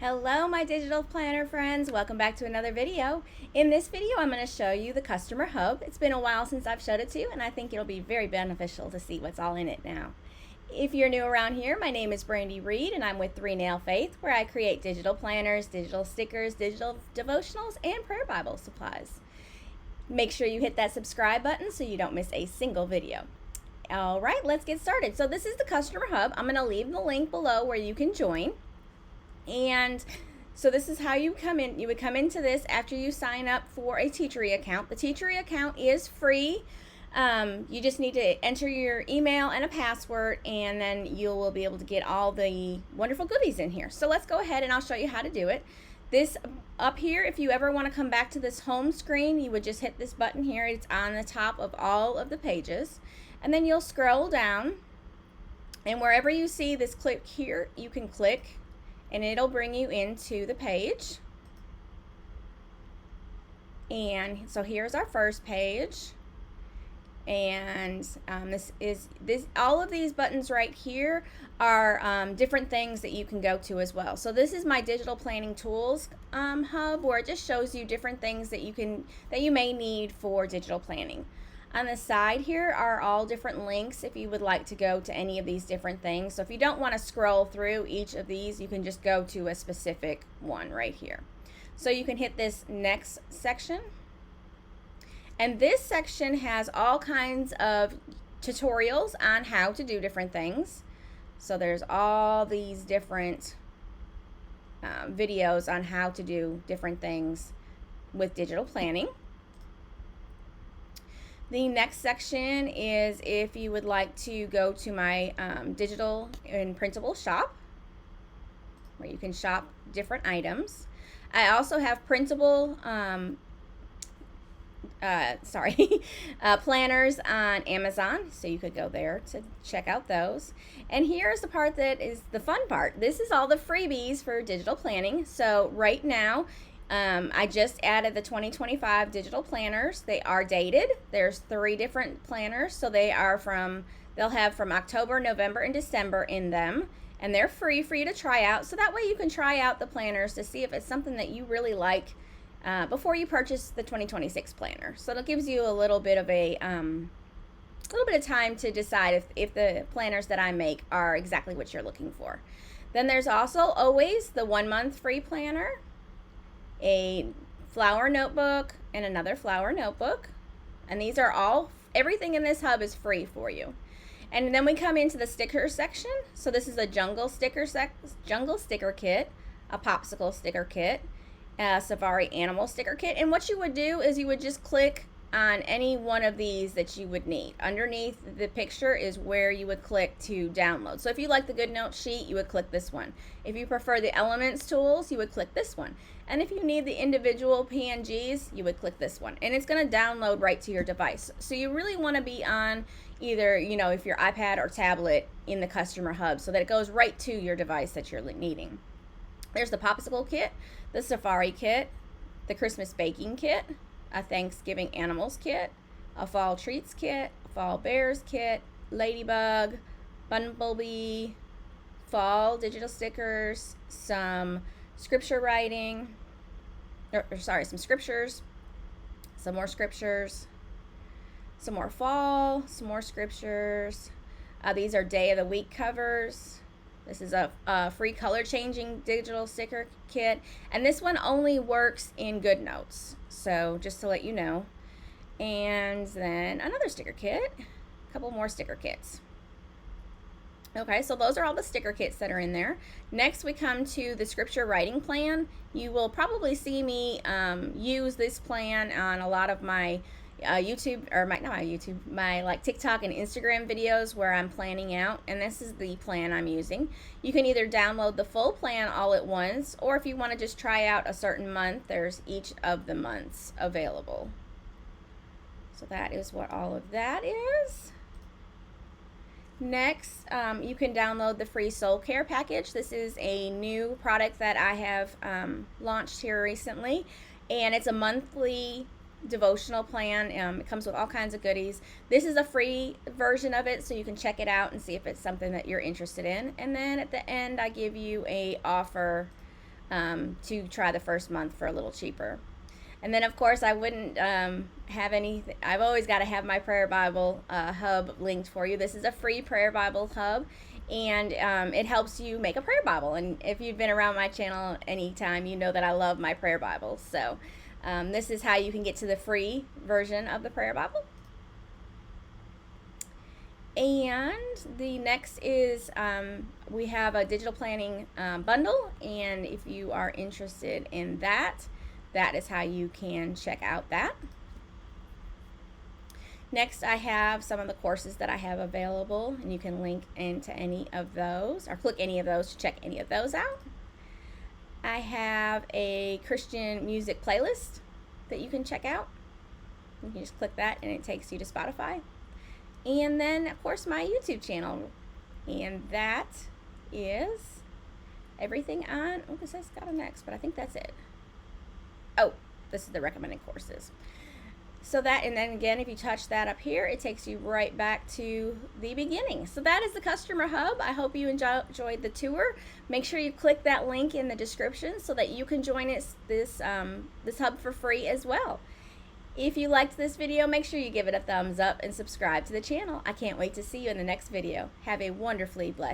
Hello my digital planner friends, welcome back to another video. In this video I'm going to show you the customer hub. It's been a while since I've showed it to you and I think it'll be very beneficial to see what's all in it now. If you're new around here, my name is Brandi Reed and I'm with 3 Nail Faith, where I create digital planners, digital stickers, digital devotionals, and prayer Bible supplies. Make sure you hit that subscribe button so you don't miss a single video. All right, let's get started. So this is the customer hub. I'm going to leave the link below where you can join. And so this is how you come in. You would come into this after you sign up for a Teachery account. The Teachery account is free. You just need to enter your email and a password, and then you will be able to get all the wonderful goodies in here. So let's go ahead and I'll show you how to do it. This up here, if you ever want to come back to this home screen, you would just hit this button here. It's on the top of all of the pages. And then you'll scroll down, and wherever you see this click here, you can click and it'll bring you into the page. And so here's our first page, and all of these buttons right here are different things that you can go to as well. So this is my digital planning tools hub, where it just shows you different things that you may need for digital planning. On the side here are all different links if you would like to go to any of these different things. So if you don't want to scroll through each of these, you can just go to a specific one right here. So you can hit this next section. And this section has all kinds of tutorials on how to do different things. So there's all these different videos on how to do different things with digital planning. The next section is if you would like to go to my digital and printable shop, where you can shop different items. I also have printable planners on Amazon, so you could go there to check out those. And here's the part that is the fun part. This is all the freebies for digital planning. So right now, I just added the 2025 digital planners. They are dated. There's 3 different planners, so they'll have from October, November, and December in them, and they're free for you to try out. So that way you can try out the planners to see if it's something that you really like before you purchase the 2026 planner. So it gives you a little bit of time to decide if the planners that I make are exactly what you're looking for. Then there's also always the 1-month free planner, a flower notebook, and another flower notebook. And these are everything in this hub is free for you. And then we come into the sticker section. So this is a jungle sticker kit, a popsicle sticker kit, a safari animal sticker kit. And what you would do is you would just click on any one of these that you would need. Underneath the picture is where you would click to download. So if you like the GoodNotes sheet, you would click this one. If you prefer the Elements tools, you would click this one. And if you need the individual PNGs, you would click this one. And it's going to download right to your device. So you really want to be on either, if your iPad or tablet in the customer hub, so that it goes right to your device that you're needing. There's the popsicle kit, the safari kit, the Christmas baking kit, a Thanksgiving animals kit, a fall treats kit, a fall bears kit, ladybug, bumblebee, fall digital stickers, some scripture writing, some scriptures, some more scriptures, some more fall, some more scriptures. These are day of the week covers. This is a free color changing digital sticker kit, and this one only works in GoodNotes, so just to let you know. And then another sticker kit, a couple more sticker kits. Okay, so those are all the sticker kits that are in there. Next we come to the scripture writing plan. You will probably see me use this plan on a lot of my my TikTok and Instagram videos where I'm planning out, and this is the plan I'm using. You can either download the full plan all at once, or if you want to just try out a certain month, there's each of the months available. So that is what all of that is. Next, you can download the free soul care package. This is a new product that I have launched here recently, and it's a monthly devotional plan. It comes with all kinds of goodies. This is a free version of it, so you can check it out and see if it's something that you're interested in. And then at the end, I give you a offer to try the first month for a little cheaper. And then, of course, I wouldn't have anything. I've always got to have my prayer Bible hub linked for you. This is a free prayer Bible hub, and it helps you make a prayer Bible. And if you've been around my channel anytime, you know that I love my prayer Bibles. So this is how you can get to the free version of the prayer Bible. And the next is we have a digital planning bundle, and if you are interested in that, that is how you can check out that. Next, I have some of the courses that I have available, and you can link into any of those or click any of those to check any of those out. I have a Christian music playlist that you can check out. You can just click that and it takes you to Spotify. And then, of course, my YouTube channel. And that is everything on, oh, this has got a next, but I think that's it. Oh, this is the recommended courses. So that, and then again, if you touch that up here, it takes you right back to the beginning. So that is the Customer Hub. I hope you enjoyed the tour. Make sure you click that link in the description so that you can join this hub for free as well. If you liked this video, make sure you give it a thumbs up and subscribe to the channel. I can't wait to see you in the next video. Have a wonderfully blessed day.